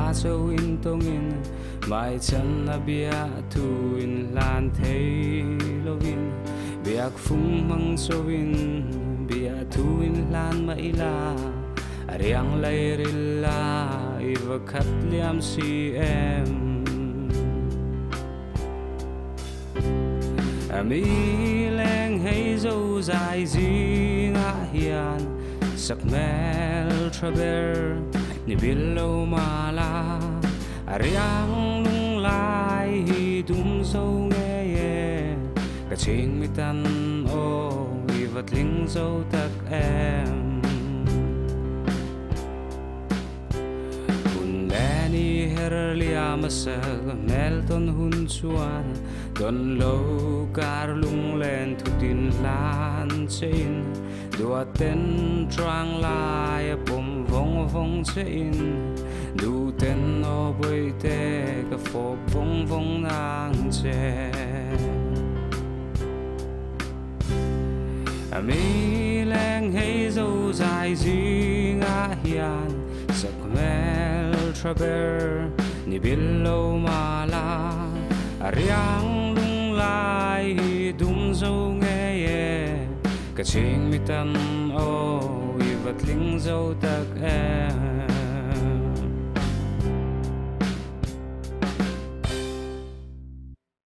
ba sâu in tông in mai chân là bia thu in lan thấy lâu in bia phung măng sâu in bia thu in lan mai la riang lay rilla iva khát liam si em mi leng hay dâu dài gì ngã hiền sắc mel traber ni bilo mala riang lung lai hi dum dâu nghe ye cả chinh mi tan o i vật linh dâu tắc em hun leni herlia masag melton hun chuan don lo kar lung len thu tin lan chein dua ten trang lai pom vong vong chein du ten o boi te ka fo vong vong nang che mi leng hay dâu dài gì ngã hiền sắc mel traber ni bilo mala riang lung lai dum dâu nghe ye cả chinh mi tan o i vật linh dâu tắc em